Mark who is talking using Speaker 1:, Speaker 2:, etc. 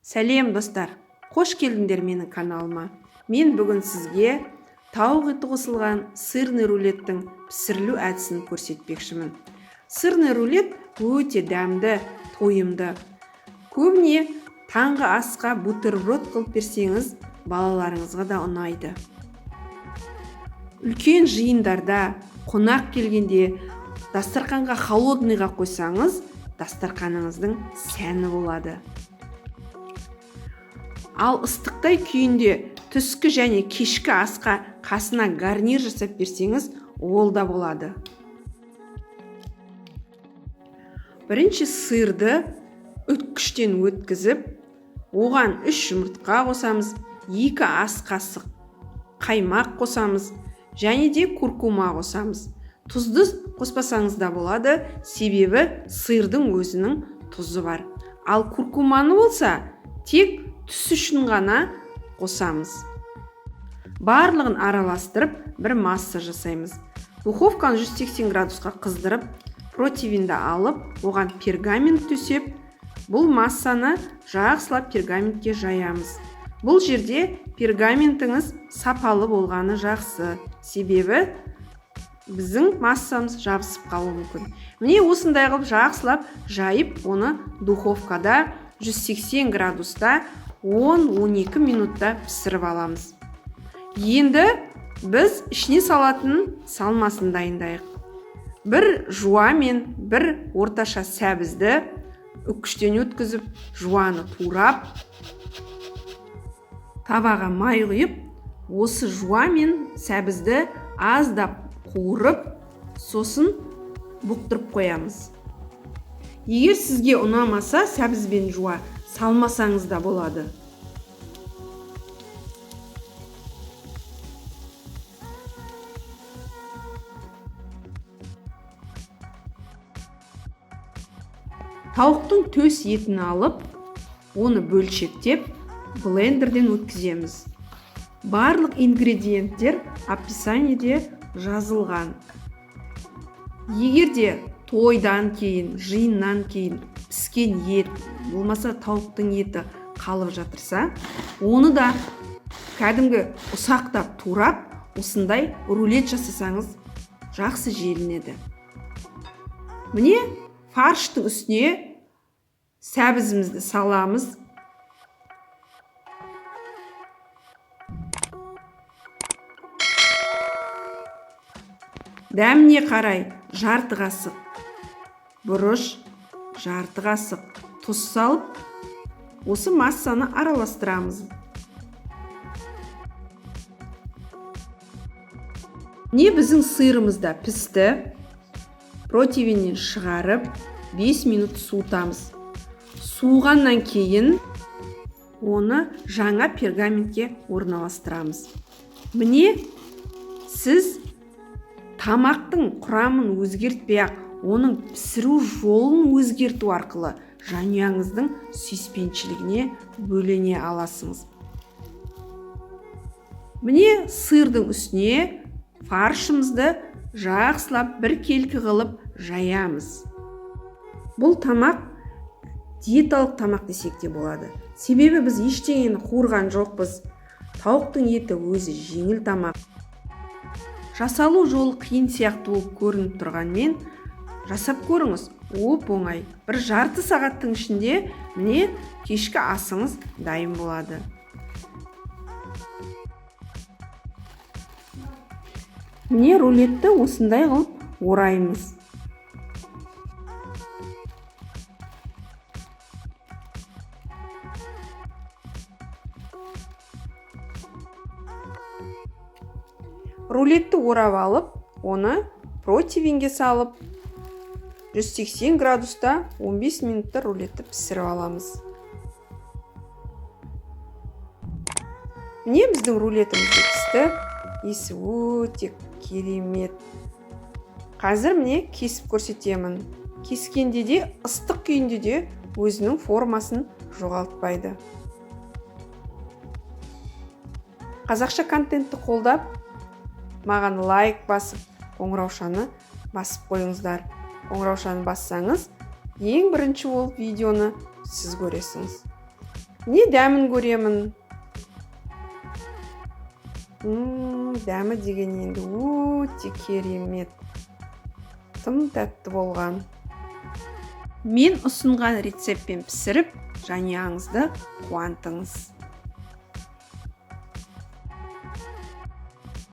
Speaker 1: Сәлем достар, қош келдіңдер менің каналыма. Мен бүгін сізге тауық еті қосылған сырный рулеттің пісірілу әдісін көрсетпекшімін. Сырный рулет өте дәмді, тойымды. Көбіне таңғы асқа бутерброд қылып берсеңіз, балаларыңызға да ұнайды. Үлкен жиындарда, қонақ келгенде дастарханға холодныйға қойсаңыз, дастарханыңыздың сәні болады. Ал ыстықтай күйінде түскі және кешкі асқа қасына гарнир жасап берсеңіз, ол да болады. Бірінші сырды үткіштен өткізіп, оған 3 жұмыртқа қосамыз, 2 ас қасық қаймақ қосамыз, және де куркума қосамыз. Тұзды қоспасаңыз да болады, себебі сырдың өзінің тұзы бар. Ал куркуманы болса, тек түс үшін ғана қосамыз. Барлығын араластырып, бір масса жасаймыз. Духовканы 180 градусқа қыздырып, противинді алып, оған пергамент төсеп, бұл массаны жақсылап пергаментке жаямыз. Бұл жерде пергаментіңіз сапалы болғаны жақсы, себебі біздің массамыз жабысып қалуы мүмкін. Міне осындай қылып жақсылап жайып, оны духовкада 180 градуста 10-12 минутта пісіріп аламыз. Енді біз ішіне салатын салмасын дайындайық. Бір жуа мен бір орташа сәбізді үккіштен өткізіп, жуаны турап, табаға май құйып, осы жуа мен сәбізді аздап қуырып, сосын бұқтырып қоямыз. Егер сізге ұнамаса, сәбізбен жуа салмасаңыз да болады. Тауықтың төс етін алып, оны бөлшектеп, блендерден өткіземіз. Барлық ингредиенттер описаниеде жазылған. Егерде тойдан кейін, жиыннан кейін піскен ет, болмаса тауықтың еті қалып жатырса, оны да кәдімгі ұсақтап турап, осындай рулет жасасаңыз жақсы желінеді. Міне фарштың үстіне сәбізімізді саламыз. Дәміне қарай жарты қасық бұрыш, жарты қасық тұз салып, осы массаны араластырамыз. Не біздің сырымыз да пісті. Противиннен шығарып, 5 минут суытамыз. Суығаннан кейін оны жаңа пергаментке орналастырамыз. Міне сіз тамақтың құрамын өзгертпей-ақ, оның пісіру жолын өзгерту арқылы жанұяңыздың сүйіспеншілігіне бөлене аласыңыз. Міне сырдың үстіне фаршымызды жақсылап бір келкі қылып жаямыз. Бұл тамақ диеталық тамақ десек те болады. Себебі біз ештеңені қуырған жоқпыз. Тауықтың еті өзі жеңіл тамақ. Жасалу жолы қиын сияқты болып көрініп тұрғанмен, жасап көріңіз, оп-оңай. Бір жарты сағаттың ішінде міне кешкі асыңыз дайын болады. Міне рулетті осындай қылып ораймыз. Рулетті орап алып, оны противинге салып, 180 градуста 15 минутта рулетті пісіріп аламыз. Міне біздің рулетіміз пісті. Есі өте керемет. Қазір міне кесіп көрсетемін. Кескенде де, ыстық күйінде де өзінің формасын жоғалтпайды. Қазақша контентті қолдап, маған лайк басып, қоңыраушаны басып қойыңыздар. Қоңыраушаны бассаңыз, ең бірінші болып видеоны сіз көресіңіз. Не дәмін көремін? Дәмі деген енді өте керемет. Тым тәтті болған. Мен ұсынған рецептпен пісіріп, жанұяңызды қуантыңыз.